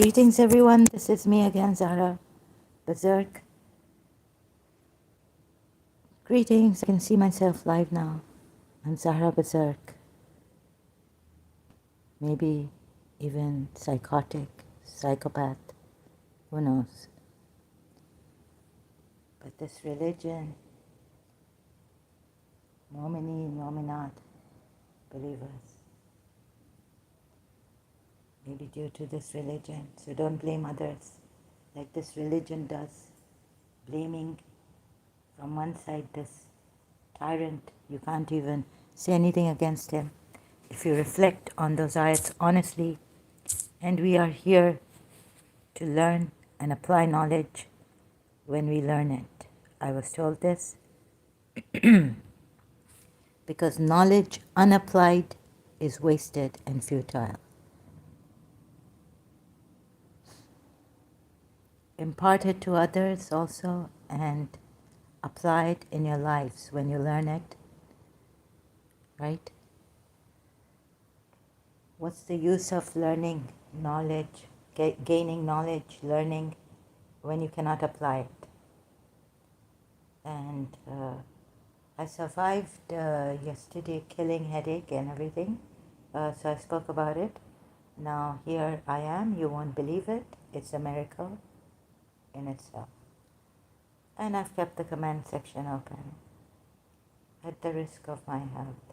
Greetings, everyone. This is me again, Zahra Berserk. Greetings. I can see myself live now. I'm Zahra Berserk. Maybe even psychotic, psychopath. Who knows? But this religion, nomini, nominat, believers, maybe due to this religion. So don't blame others like this religion does. Blaming from one side this tyrant, you can't even say anything against him if you reflect on those ayats honestly. And we are here to learn and apply knowledge when we learn it. I was told this because knowledge unapplied is wasted and futile. Impart it to others also and apply it in your lives when you learn it, right? What's the use of learning knowledge, gaining knowledge, learning when you cannot apply it? And I survived yesterday, killing headache and everything. So I spoke about it. Now here I am. You won't believe it. It's a miracle in itself. And I've kept the comment section open at the risk of my health.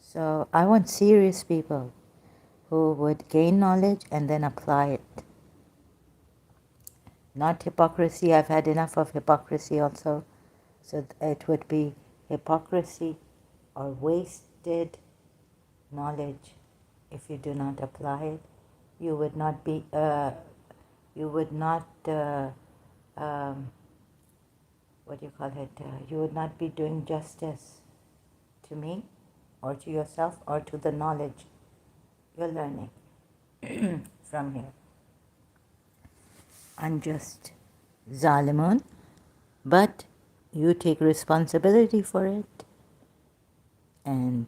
So I want serious people who would gain knowledge and then apply it. Not hypocrisy. I've had enough of hypocrisy also. So it would be hypocrisy or wasted knowledge. If you do not apply it, you would not be, you would not, what do you call it, you would not be doing justice to me or to yourself or to the knowledge you're learning from here. Unjust zalimun, but you take responsibility for it, and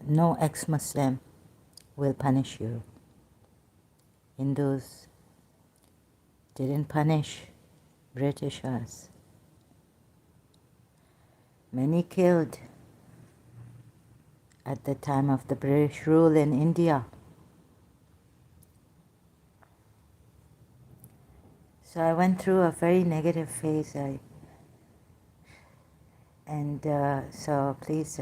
no ex-Muslim will punish you. Hindus didn't punish British us. Many killed at the time of the British rule in India. So I went through a very negative phase, so please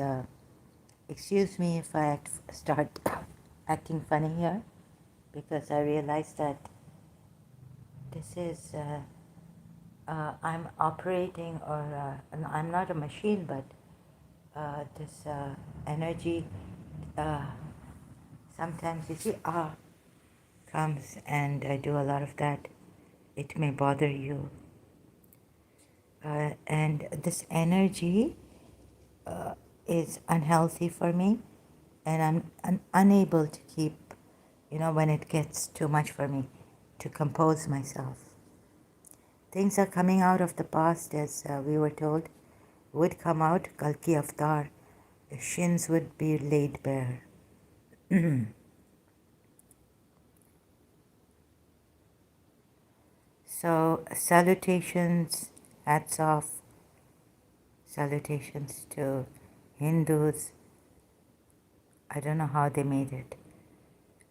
excuse me if I start acting funny here, because I realize that this is, I'm operating, or I'm not a machine, but this energy, sometimes you see, comes, and I do a lot of that. It may bother you. And this energy is unhealthy for me, and I'm unable to keep, when it gets too much for me, to compose myself. Things are coming out of the past, as we were told, would come out, Kalki Avatar, the shins would be laid bare. So, salutations, hats off, salutations to Hindus. I don't know how they made it.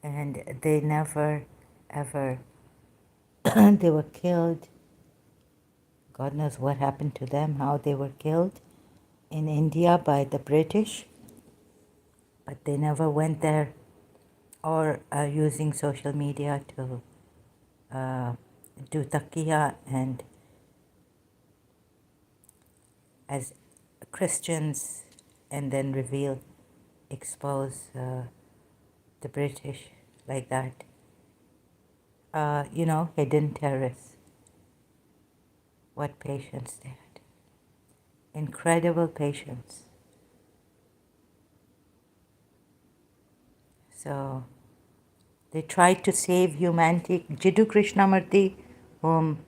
And they never, ever, they were killed. God knows what happened to them, how they were killed in India by the British. But they never went there, or using social media to do taqiyya and as Christians, and then expose the British like that. Hidden terrorists. What patience they had. Incredible patience. So they tried to save humanity. Jiddu Krishnamurti, whom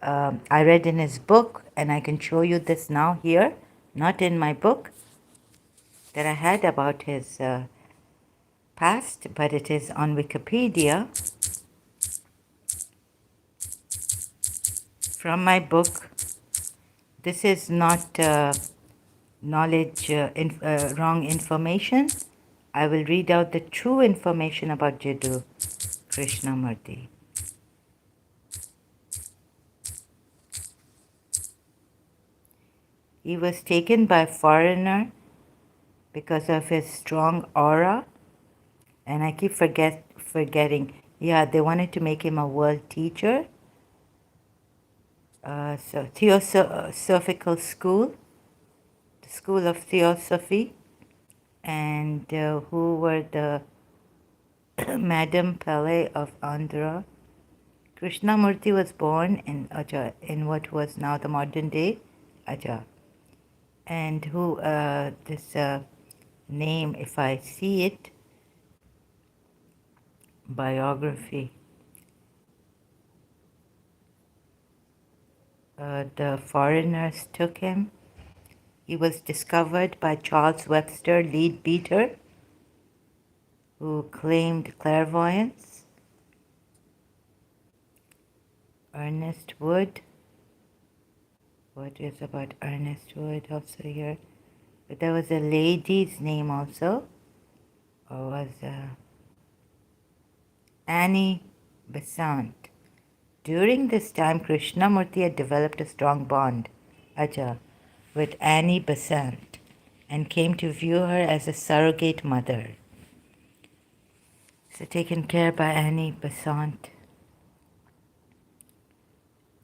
I read in his book, and I can show you this now here, not in my book, that I had about his past, but it is on Wikipedia from my book. This is not knowledge, wrong information. I will read out the true information about Jiddu Krishnamurti. He was taken by a foreigner because of his strong aura, and I keep forgetting. Yeah, they wanted to make him a world teacher. So Theosophical School, the School of Theosophy, and who were the Madam Pillai of Andhra. Krishnamurti was born in Ajah, in what was now the modern day Ajah. And who, this name, if I see it, biography, the foreigners took him. He was discovered by Charles Webster, Leadbeater, who claimed clairvoyance. Ernest Wood. What is about Ernest Wood also here? But there was a lady's name also. Or was Annie Besant. During this time, Krishnamurti had developed a strong bond, Aja, with Annie Besant and came to view her as a surrogate mother. So taken care by Annie Besant.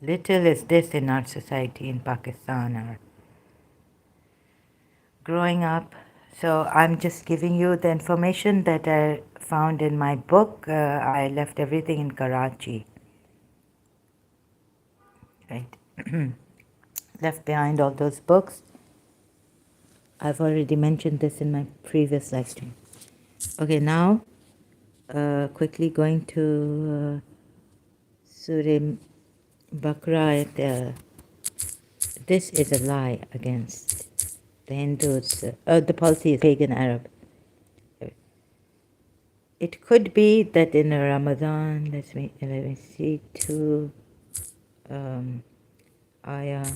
Little is this in our society in Pakistan or growing up. So I'm just giving you the information that I found in my book. I left everything in Karachi. Right. Left behind all those books. I've already mentioned this in my previous live stream. Okay, now quickly going to Surah Baqarah. This is a lie against the Hindus, the polytheists, pagan Arab. It could be that in Ramadan, let me see, ayah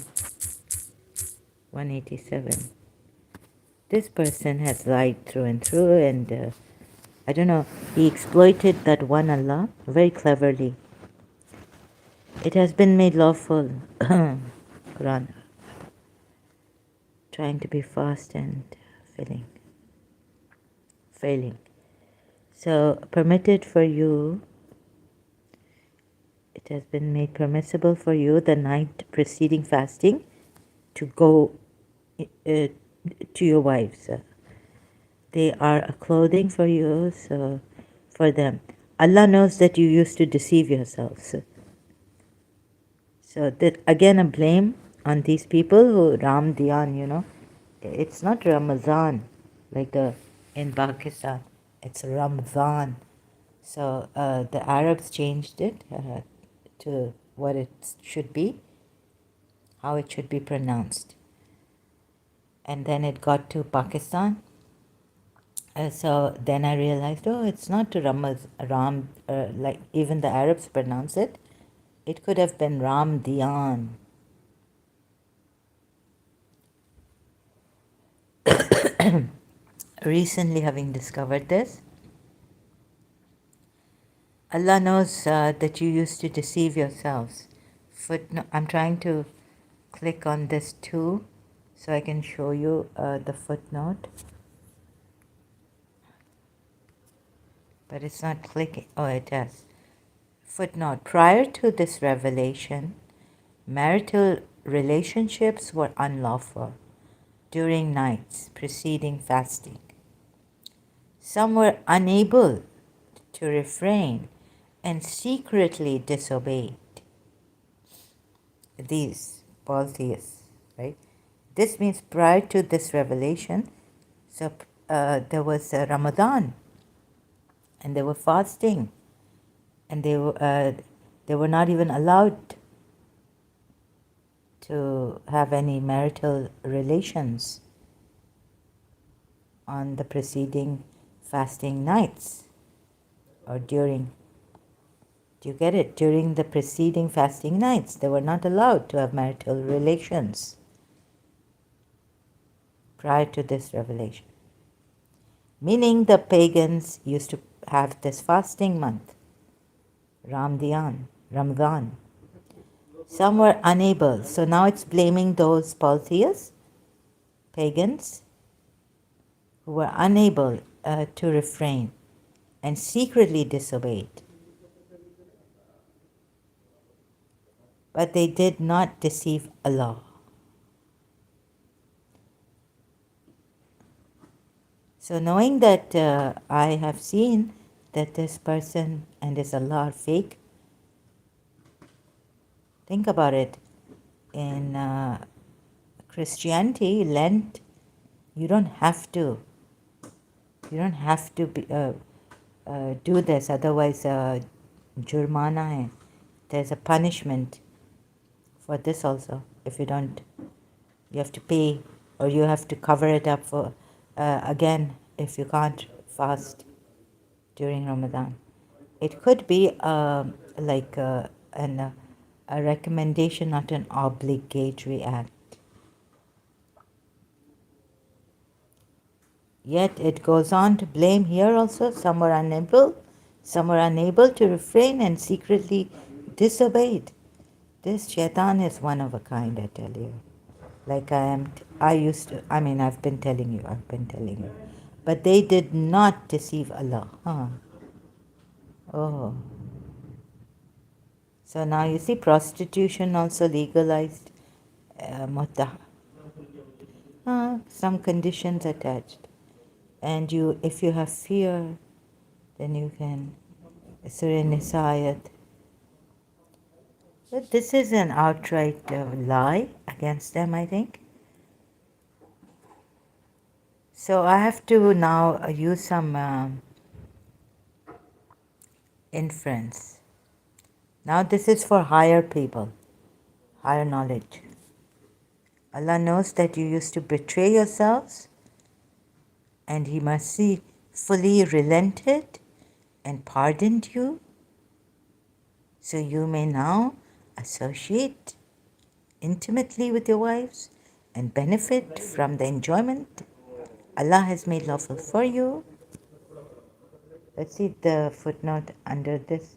187. This person has lied through and through, and I don't know, he exploited that one Allah very cleverly. It has been made lawful, Quran, trying to be fast and failing. So, permitted for you, it has been made permissible for you the night preceding fasting to go to your wives. They are a clothing for you, so for them. Allah knows that you used to deceive yourselves. So that again a blame on these people who Ram Diyan, it's not Ramazan like in Pakistan. It's Ramzan. So the Arabs changed it to what it should be, how it should be pronounced. And then it got to Pakistan. So then I realized, it's not Ram, like even the Arabs pronounce it. It could have been Ram Diyan. Recently having discovered this, Allah knows that you used to deceive yourselves. I'm trying to click on this too so I can show you the footnote. But it's not clicking. Oh, it does. Footnote. Prior to this revelation, marital relationships were unlawful during nights preceding fasting. Some were unable to refrain and secretly disobeyed. These polytheists, right? This means prior to this revelation, so there was Ramadan, and they were fasting, and they were not even allowed to have any marital relations on the preceding fasting nights, or during, do you get it? During the preceding fasting nights, they were not allowed to have marital relations prior to this revelation. Meaning the pagans used to have this fasting month, Ramadan. Some were unable, so now it's blaming those polytheists, pagans, who were unable to refrain and secretly disobeyed. But they did not deceive Allah. So knowing that I have seen that this person and his Allah are fake, think about it. In Christianity, Lent, you don't have to be, do this, otherwise jurmana hai. There's a punishment for this also. If you don't, you have to pay, or you have to cover it up for again if you can't fast during Ramadan. It could be like a recommendation, not an obligatory act. Yet it goes on to blame here also, some were unable to refrain and secretly disobeyed. This shaitan is one of a kind, I tell you. Like I've been telling you. But they did not deceive Allah. Huh? Oh. So now you see prostitution also legalized. Some conditions attached. And if you have fear, then you can Surah Nisa ayat. But this is an outright lie against them, I think. So I have to now use some inference. Now this is for higher people, higher knowledge. Allah knows that you used to betray yourselves, and He mercifully relented and pardoned you. So you may now associate intimately with your wives and benefit from the enjoyment Allah has made lawful for you. Let's see the footnote under this.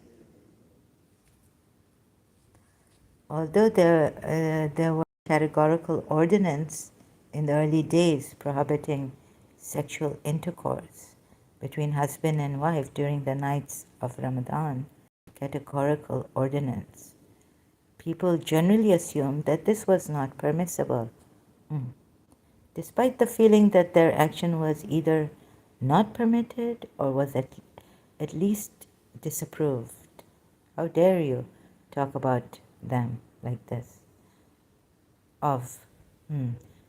Although there were categorical ordinance in the early days prohibiting sexual intercourse between husband and wife during the nights of Ramadan, categorical ordinance, people generally assumed that this was not permissible, despite the feeling that their action was either not permitted or was at least disapproved. How dare you talk about them like this?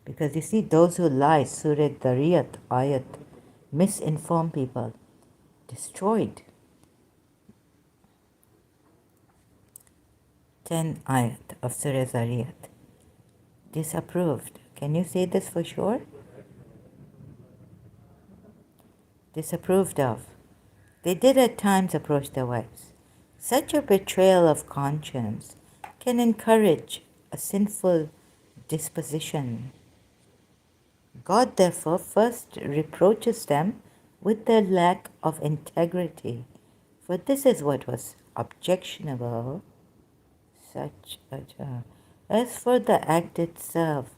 Because you see, those who lie, Surah Dariyat ayat, misinform people, destroyed. 10 ayat of Surah Dariyat, disapproved. Can you say this for sure? Disapproved of. They did at times approach their wives. Such a betrayal of conscience can encourage a sinful disposition. God therefore first reproaches them with their lack of integrity, for this is what was objectionable. As for the act itself,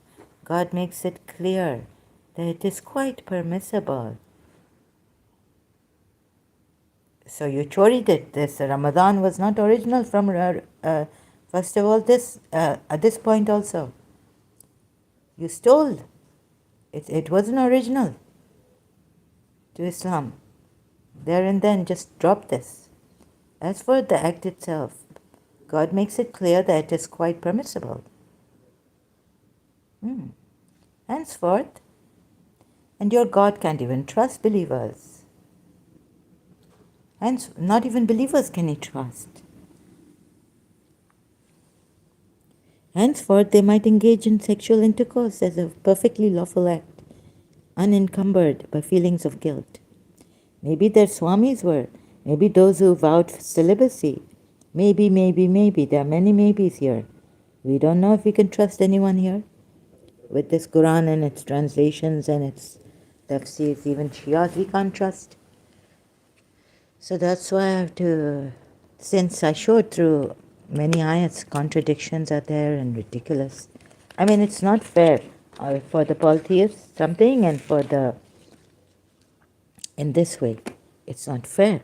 God makes it clear that it is quite permissible. So you choried it. This Ramadan was not original from first of all, this at this point also. You stole. It wasn't original to Islam. There and then just drop this. As for the act itself, God makes it clear that it is quite permissible. Henceforth, and your God can't even trust believers. Hence, not even believers can He trust. Henceforth, they might engage in sexual intercourse as a perfectly lawful act, unencumbered by feelings of guilt. Maybe their swamis were. Maybe those who vowed for celibacy. Maybe. There are many maybes here. We don't know if we can trust anyone here with this Quran and its translations and its tafsirs, even Shias we can't trust. So that's why I have to, since I showed through many ayats, contradictions are there and ridiculous. I mean, it's not fair for the polytheists something and for the, in this way, it's not fair.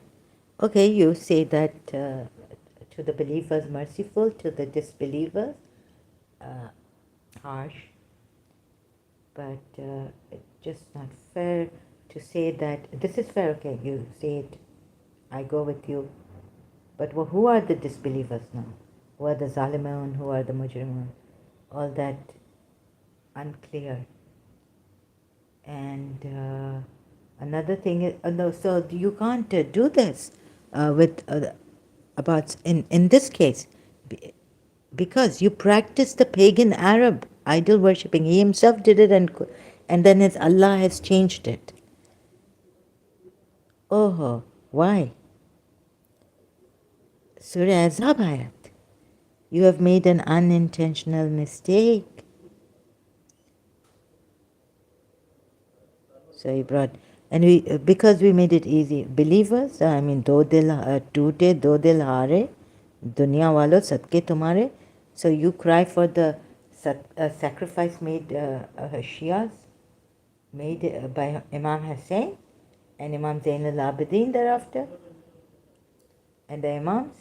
Okay, you say that to the believers merciful, to the disbelievers harsh, but it's just not fair to say that this is fair. Okay, you say it, I go with you. But who are the disbelievers now? Who are the zalimun? Who are the mujrimun? All that unclear. And another thing is, no, so you can't do this with about in this case because you practice the pagan Arab idol worshipping. He himself did it, and then his Allah has changed it. Oh, why? Surah Azab ayat. You have made an unintentional mistake. So he brought, and we because we made it easy. Believers, I mean, do dil toote, do dil haare, dunya walo sadke tumhare. So you cry for the sacrifice made Shias, made by Imam Hussein and Imam Zain al-Abidin thereafter, and the Imams.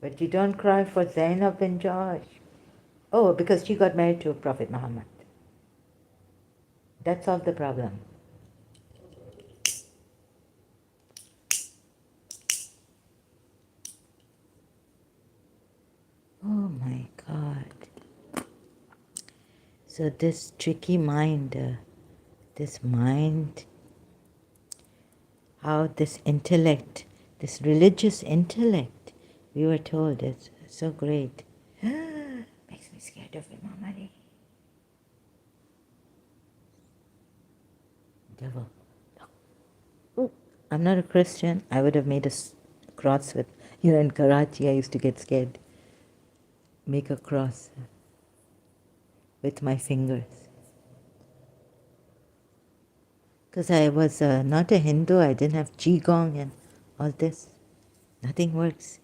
But you don't cry for Zainab bin Josh. Oh, because she got married to Prophet Muhammad. That solved the problem. Oh my God. So this tricky mind, this mind, how this intellect, this religious intellect, we were told is so great. Makes me scared of Imam Ali. Devil. Ooh, I'm not a Christian. I would have made a cross with, in Karachi I used to get scared. Make a cross with my fingers. Because I was not a Hindu, I didn't have Qigong and all this. Nothing works.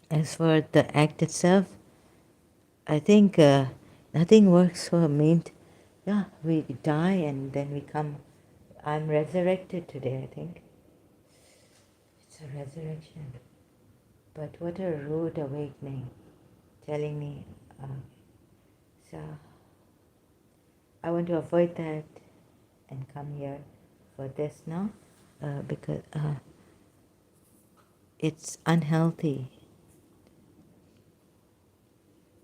As for the act itself, I think nothing works for me. Yeah, we die and then we come. I'm resurrected today, I think. It's a resurrection. But what a rude awakening, telling me. So I want to avoid that and come here for this now because it's unhealthy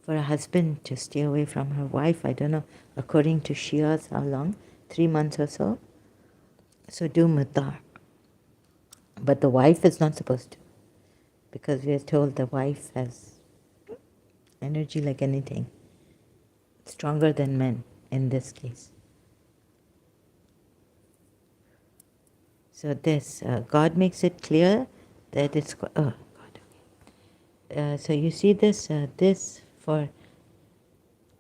for a husband to stay away from her wife. I don't know, according to Shias, how long? 3 months or so. So do mudar. But the wife is not supposed to, because we are told the wife has energy like anything, stronger than men in this case. So this, God makes it clear that it's, oh God, okay. So you see this, this for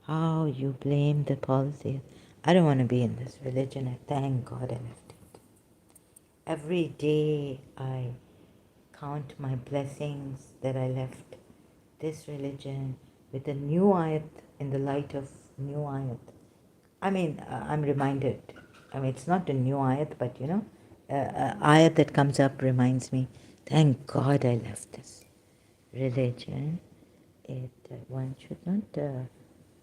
how you blame the policy. I don't want to be in this religion. I thank God I left it. Every day I count my blessings that I left this religion with a new ayat in the light of new ayat. I mean, I'm reminded. I mean, it's not a new ayat, but ayat that comes up reminds me, thank God I left this religion. One should not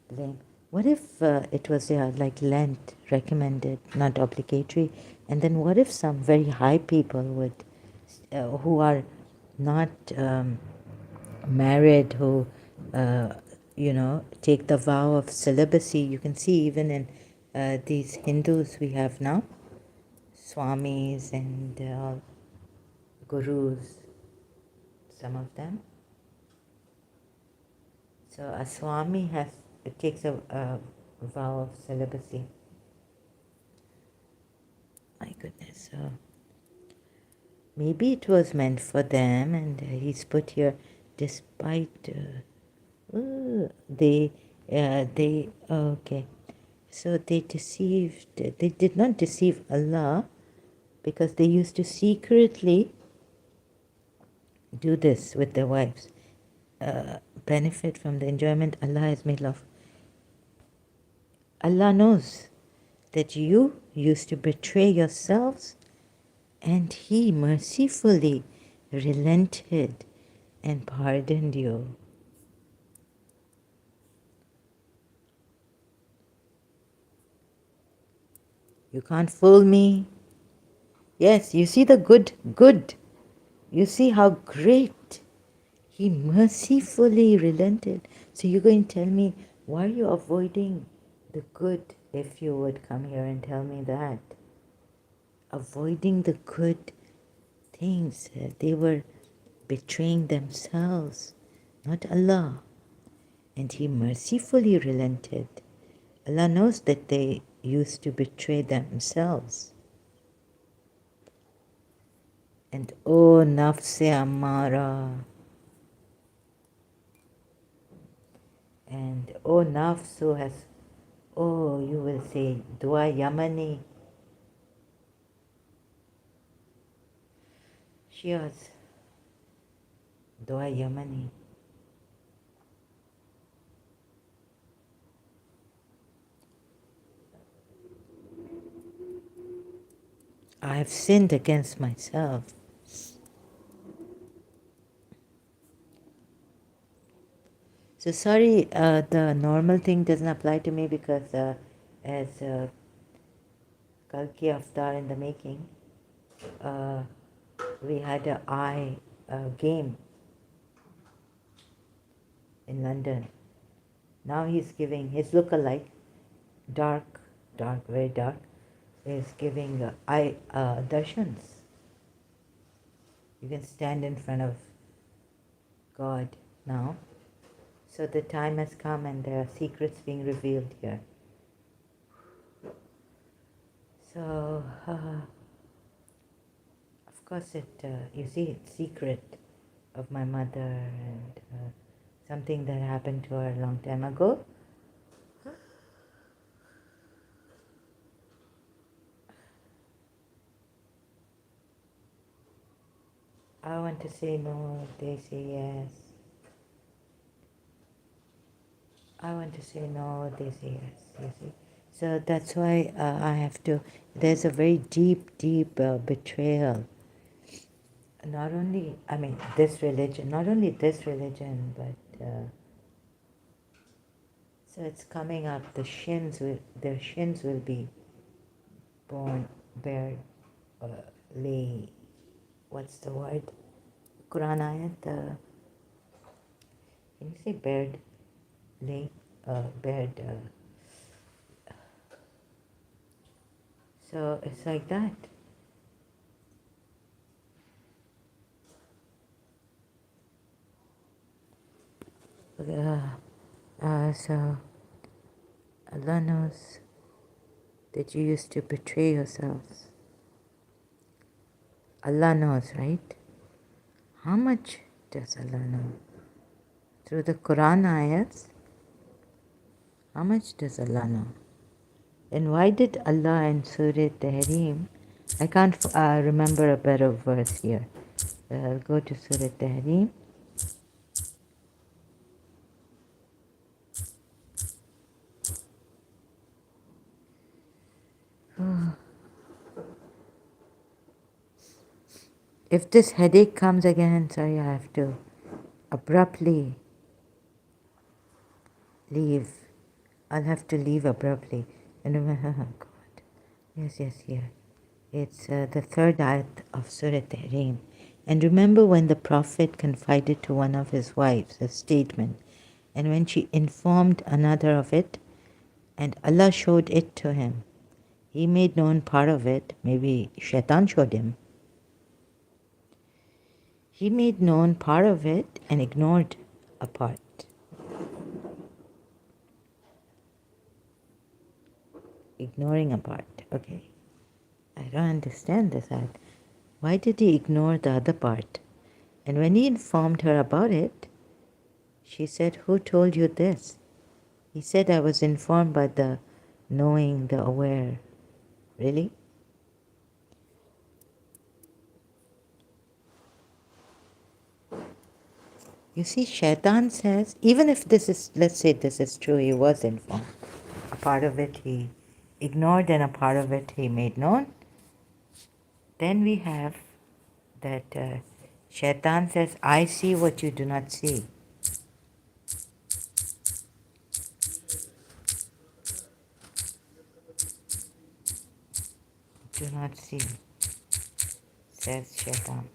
blame. What if it was like Lent, recommended, not obligatory? And then what if some very high people would, who are not married, who take the vow of celibacy? You can see even in these Hindus we have now, swamis and gurus, some of them. So a swami takes a vow of celibacy. My goodness. Maybe it was meant for them, and he's put here despite they okay. So they deceived. They did not deceive Allah because they used to secretly do this with their wives. Benefit from the enjoyment Allah has made love. Allah knows that you used to betray yourselves, and He mercifully relented and pardoned you. You can't fool me. Yes, you see the good. You see how great. He mercifully relented. So you're going to tell me, why are you avoiding the good if you would come here and tell me that? Avoiding the good things. They were betraying themselves, not Allah. And He mercifully relented. Allah knows that they used to betray themselves. And oh, nafse amara. And oh, nafsu has, oh, you will say, dua yamani. Shias, dua yamani. I have sinned against myself. So sorry, the normal thing doesn't apply to me because as Kalki Avatar in the making, we had a eye game in London. Now he's giving his look-alike, dark, very dark, is giving eye darshans. You can stand in front of God now. So the time has come and there are secrets being revealed here. So, of course you see, it's secret of my mother and something that happened to her a long time ago. I want to say no, they say yes. I want to say no, they say yes, you see. So that's why I have to, there's a very deep betrayal. Not only, I mean, this religion, not only this religion, but so it's coming up, their shins will be born, bared, lay, what's the word? Quran ayat, can you say bared, lay, bared, so it's like that. So Allah knows that you used to betray yourselves. Allah knows, right? How much does Allah know? Through the Quran ayats, how much does Allah know? And why did Allah in Surah Tahrim, I can't remember a better verse here. I'll go to Surah Tahrim. If this headache comes again, sorry, I have to abruptly leave. I'll have to leave abruptly. And oh God. Yes, here. It's the third ayat of Surah Tahrim. And remember when the Prophet confided to one of his wives a statement, and when she informed another of it, and Allah showed it to him, he made known part of it, maybe Shaitan showed him. He made known part of it and ignored a part. Ignoring a part, okay. I don't understand this. Why did he ignore the other part? And when he informed her about it, she said, "Who told you this?" He said, "I was informed by the knowing, the aware." Really? You see, Shaitan says, even if this is, let's say this is true, he was informed. A part of it he ignored and a part of it he made known. Then we have that Shaitan says, "I see what you do not see." Do not see, says Shaitan.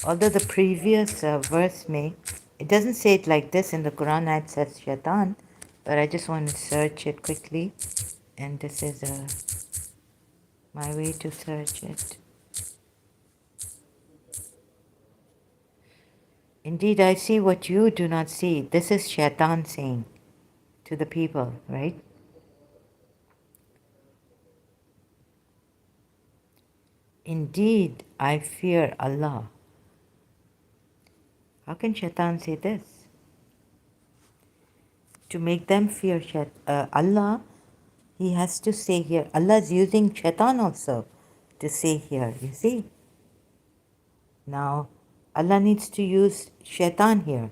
Although the previous verse it doesn't say it like this in the Quran, it says Shaitan, but I just want to search it quickly, and this is my way to search it. Indeed, I see what you do not see. This is Shaitan saying to the people, right? Indeed, I fear Allah. How can Shaitan say this? To make them fear Allah, he has to say here. Allah is using Shaitan also to say here, you see. Now, Allah needs to use Shaitan here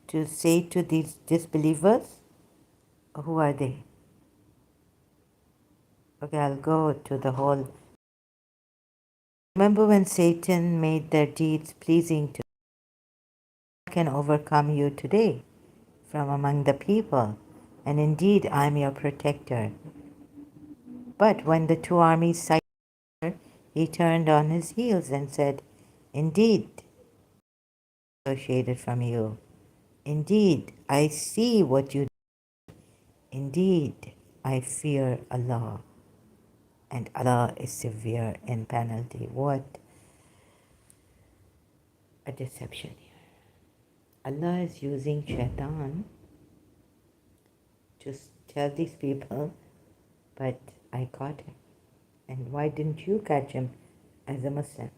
to say to these disbelievers, who are they? Okay, I'll go to the whole. Remember when Satan made their deeds pleasing to you, can overcome you today from among the people, and indeed I am your protector. But when the two armies sighted her, he turned on his heels and said, "Indeed, associated from you. Indeed, I see what you do. Indeed, I fear Allah, and Allah is severe in penalty." What a deception here. Allah is using Shaitan to tell these people, but I caught him. And why didn't you catch him as a Muslim?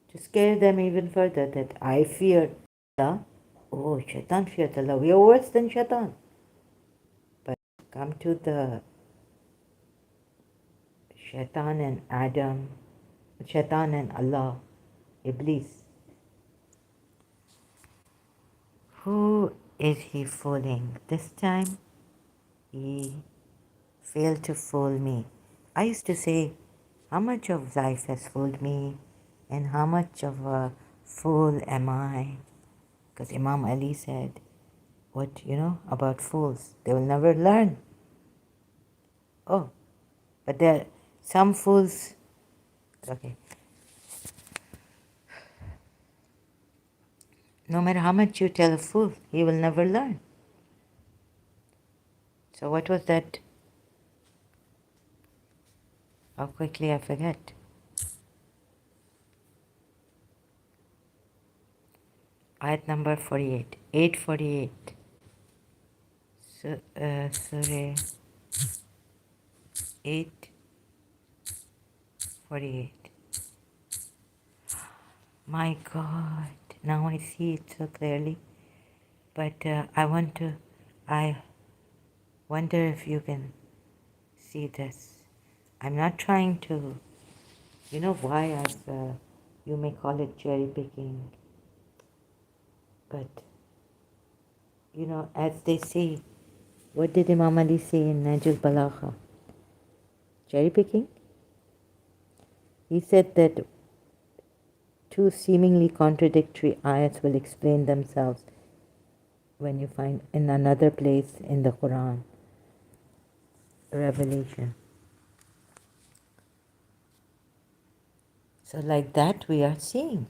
To scare them even further that I fear Allah. Oh, Shaitan feared Allah. We are worse than Shaitan. But come to the Shaitan and Adam, Shaitan and Allah, Iblis. Who is he fooling? This time he failed to fool me. I used to say, how much of life has fooled me and how much of a fool am I? Because Imam Ali said, what, about fools? They will never learn. Oh, but there are some fools, okay. No matter how much you tell a fool, he will never learn. So what was that? How quickly I forget. Ayat number 48. 848. Surah 848. My God, now I see it so clearly. But I wonder if you can see this. I'm not trying to, why as you may call it cherry picking. But, as they say, what did Imam Ali say in Najul Balagha? Cherry picking? He said that two seemingly contradictory ayats will explain themselves when you find in another place in the Quran, Revelation. So like that we are seeing.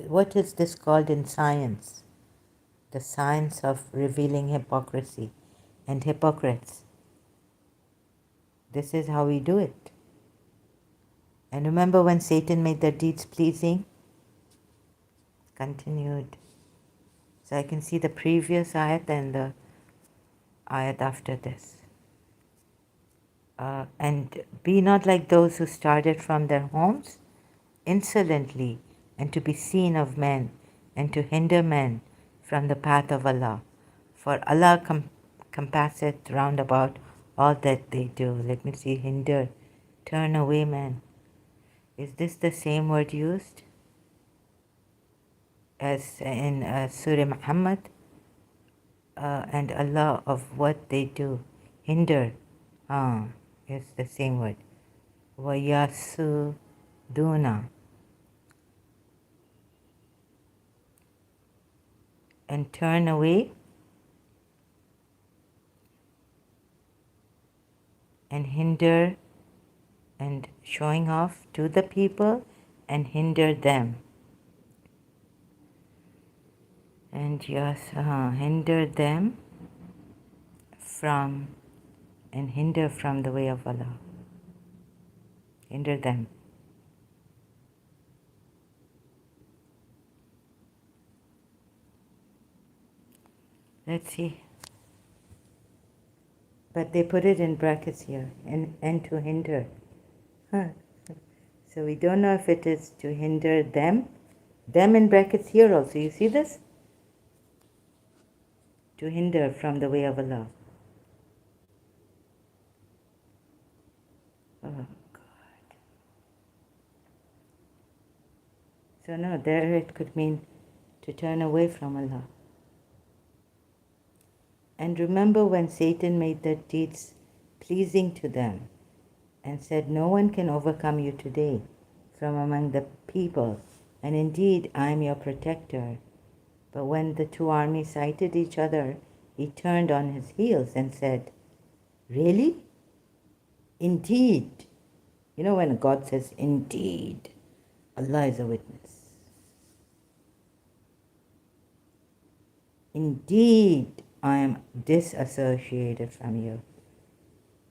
What is this called in science? The science of revealing hypocrisy and hypocrites. This is how we do it. And remember when Satan made their deeds pleasing? Continued So I can see the previous ayat and the ayat after this. And be not like those who started from their homes insolently, and to be seen of men, and to hinder men from the path of Allah. For Allah compasseth round about all that they do. Let me see, hinder, turn away men. Is this the same word used as in Surah Muhammad? And Allah of what they do. Hinder. It's the same word. Wayasuduna. And turn away and hinder and showing off to the people and hinder them. And yes, hinder them from and hinder from the way of Allah. Hinder them. Let's see. But they put it in brackets here, and to hinder. Huh. So we don't know if it is to hinder them. Them in brackets here also. You see this? To hinder from the way of Allah. Oh God. So no, there it could mean to turn away from Allah. And remember when Satan made their deeds pleasing to them and said, no one can overcome you today from among the people, and indeed I am your protector. But when the two armies sighted each other, he turned on his heels and said, really? Indeed. You know when God says, indeed, Allah is a witness. Indeed, I am disassociated from you.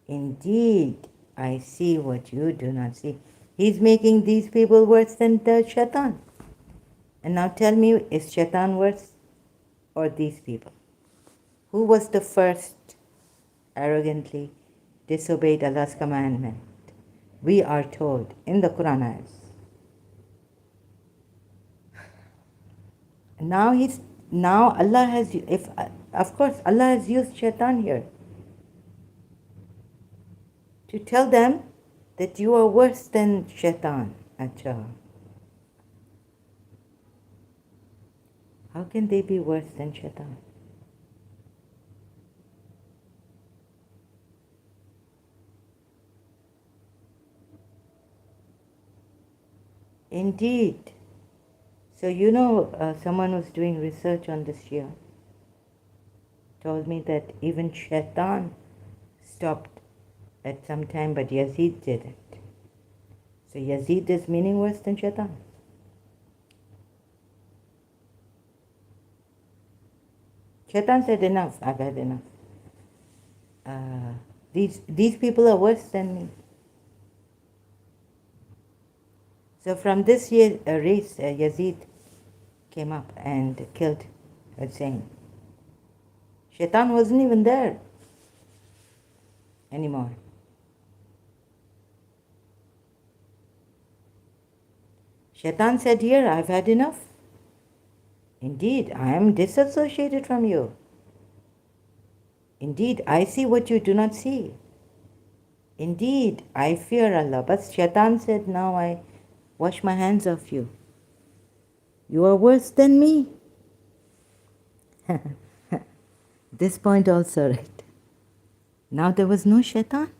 Indeed, I see what you do not see. He's making these people worse than the shaitan. And now tell me, is shaitan worse or these people? Who was the first arrogantly disobeyed Allah's commandment? We are told in the Quran ayahs. Now Allah has, of course Allah has used shaitan here to tell them that you are worse than shaitan. Acha. How can they be worse than shaitan? Indeed. So you know, someone who's doing research on this Shia told me that even shaitan stopped at some time, but Yazid didn't. So Yazid is meaning worse than shaitan. Shaitan said, enough, I've had enough. These people are worse than me. So from this race, Yazid came up and killed Hussein. Shaitan wasn't even there anymore. Shaitan said, here, I've had enough. Indeed, I am disassociated from you. Indeed, I see what you do not see. Indeed, I fear Allah. But Shaitan said, now I wash my hands off you. You are worse than me. This point also, right? Now there was no shaitan.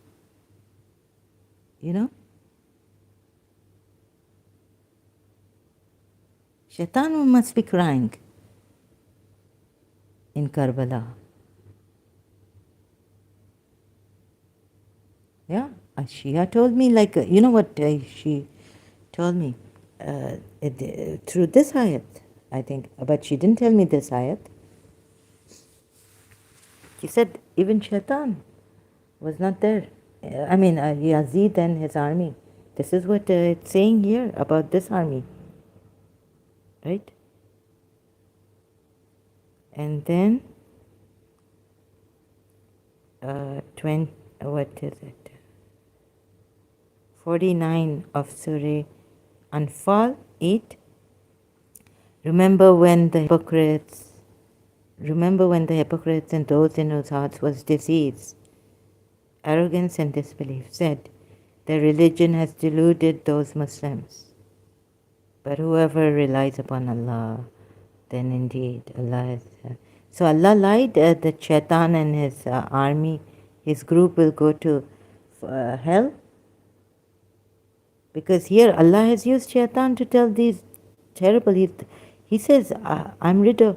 You know? Shaitan must be crying in Karbala. Yeah, Shia told me, like, you know what she told me? Through this ayat, I think. But she didn't tell me this ayat. She said even shaitan was not there. Yazid and his army. This is what it's saying here about this army. Right? And then, what is it? 49 of Surah Anfal 8. Remember when the hypocrites and those in whose hearts was disease, arrogance and disbelief said, their religion has deluded those Muslims. But whoever relies upon Allah, then indeed Allah is... So Allah lied that Shaitan and his army, his group will go to hell. Because here Allah has used Shaitan to tell these terrible... He says, I'm rid of...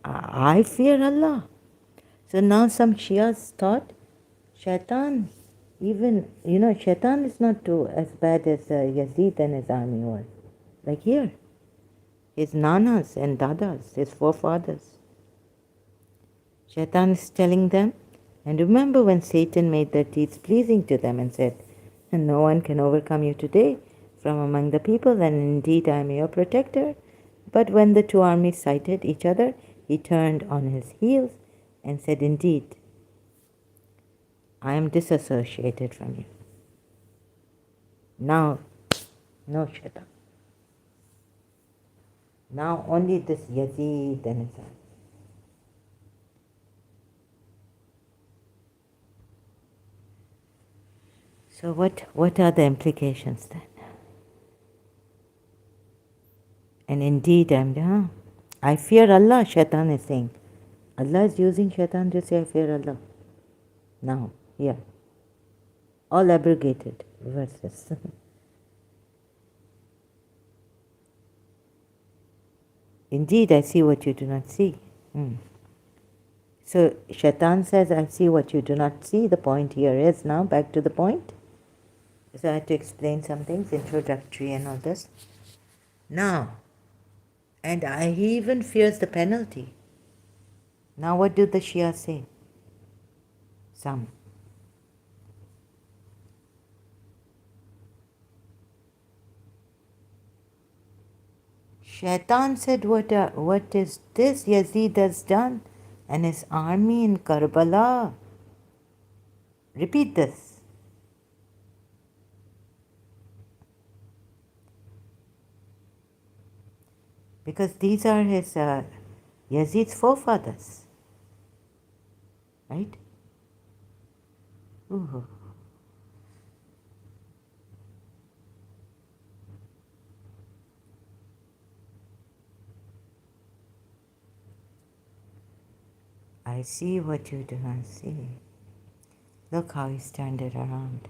I fear Allah. So now some Shias thought Shaitan, even, Shaitan is not too as bad as Yazid and his army was. Like here, his nanas and dadas, his forefathers. Shaitan is telling them, and remember when Satan made their deeds pleasing to them and said, no one can overcome you today from among the people, and indeed I am your protector. But when the two armies sighted each other, he turned on his heels and said, indeed, I am disassociated from you. Now, no Shaitan. Now only this Yazid and his army. So what are the implications then? And indeed, I fear Allah, Shaitan is saying. Allah is using Shaitan to say, I fear Allah. Now, here. All abrogated verses. Indeed, I see what you do not see. So, Shaitan says, I see what you do not see. The point here is now, back to the point. So I had to explain some things, introductory and all this. Now, and he even fears the penalty. Now what do the Shia say? Some. Shaitan said, what is this Yazid has done and his army in Karbala? Repeat this. Because these are his Yazid's forefathers. Right? Ooh. I see what you do not see. Look how he's turned it around.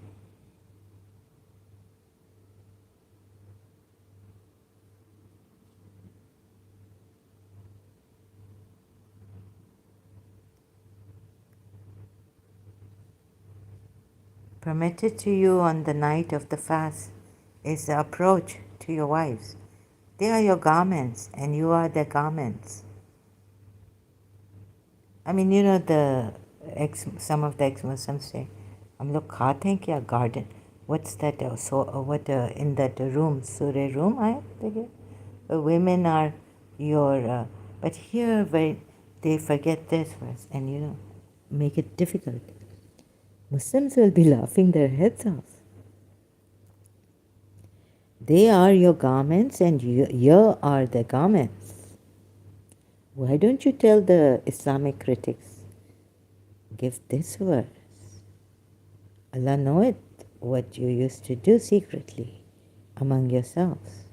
Permitted to you on the night of the fast is the approach to your wives. They are your garments and you are their garments. I mean, some of the ex-Muslims say, हम लोग खाते हैं क्या garden? What's that? In that room, Surah room, women are your... but here they forget this verse and make it difficult. Muslims will be laughing their heads off. They are your garments and you are the garments. Why don't you tell the Islamic critics? Give this verse. Allah knoweth what you used to do secretly among yourselves.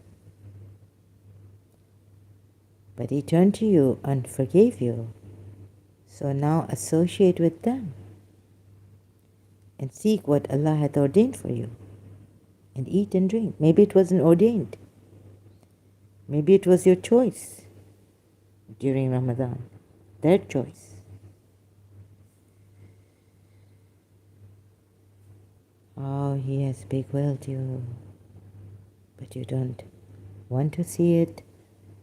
But He turned to you and forgave you. So now associate with them and seek what Allah hath ordained for you and eat and drink. Maybe it wasn't ordained. Maybe it was your choice during Ramadan. Their choice. Oh, He has big-willed you, but you don't want to see it,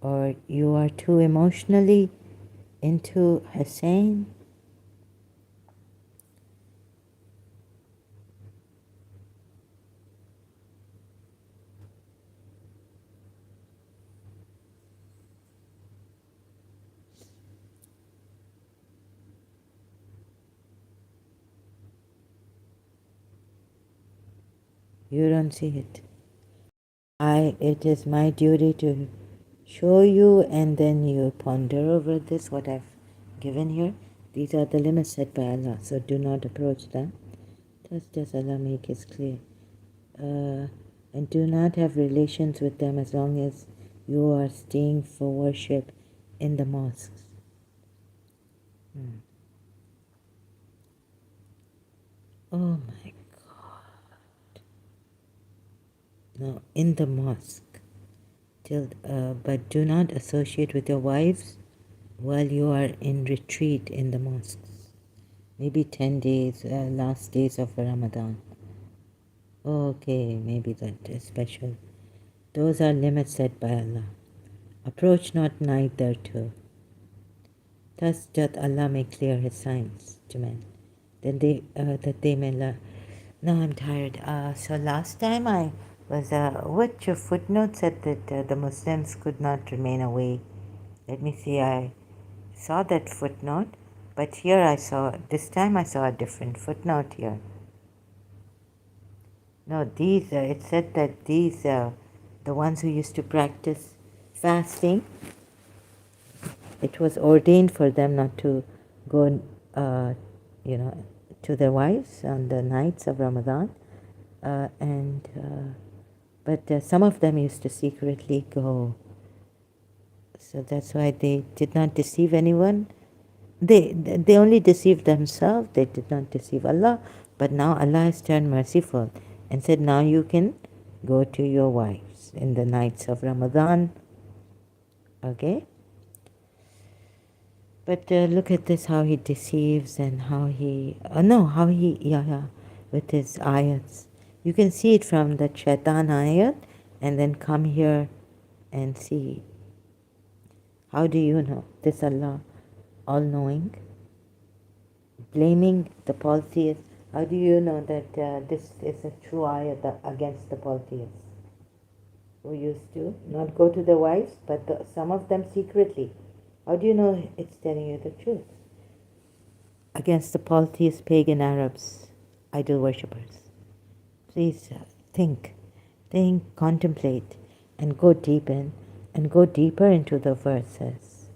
or you are too emotionally into Hussein. You don't see it. It is my duty to show you, and then you ponder over this, what I've given here. These are the limits set by Allah, so do not approach them. Thus does Allah make it clear. And do not have relations with them as long as you are staying for worship in the mosques. Oh my God. No, in the mosque. But do not associate with your wives while you are in retreat in the mosques. Maybe 10 days, last days of Ramadan. Okay, maybe that is special. Those are limits set by Allah. Approach not nigh thereto. Thus doth Allah make clear His signs to men, that they may learn. Now I'm tired. So last time I was, which footnote said that the Muslims could not remain away. Let me see, I saw that footnote, but here this time I saw a different footnote here. No, it said that the ones who used to practice fasting, it was ordained for them not to go, to their wives on the nights of Ramadan, but some of them used to secretly go. So that's why they did not deceive anyone. They only deceived themselves. They did not deceive Allah. But now Allah has turned merciful and said, now you can go to your wives in the nights of Ramadan. Okay? But look at this, how he deceives and with his ayats. You can see it from the shaitan ayat and then come here and see. How do you know? This Allah, all-knowing, blaming the polytheists. How do you know that this is a true ayat against the polytheists who used to not go to their wives, but some of them secretly? How do you know it's telling you the truth? Against the polytheist pagan Arabs, idol worshippers. Please think, contemplate, and go deeper into the verses.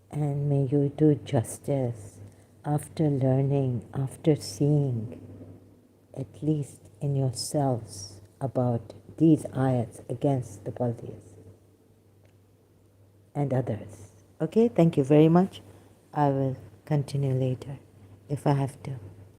And may you do justice after learning, after seeing, at least in yourselves, about these ayats against the polytheists and others. Okay, thank you very much. I will continue later if I have to.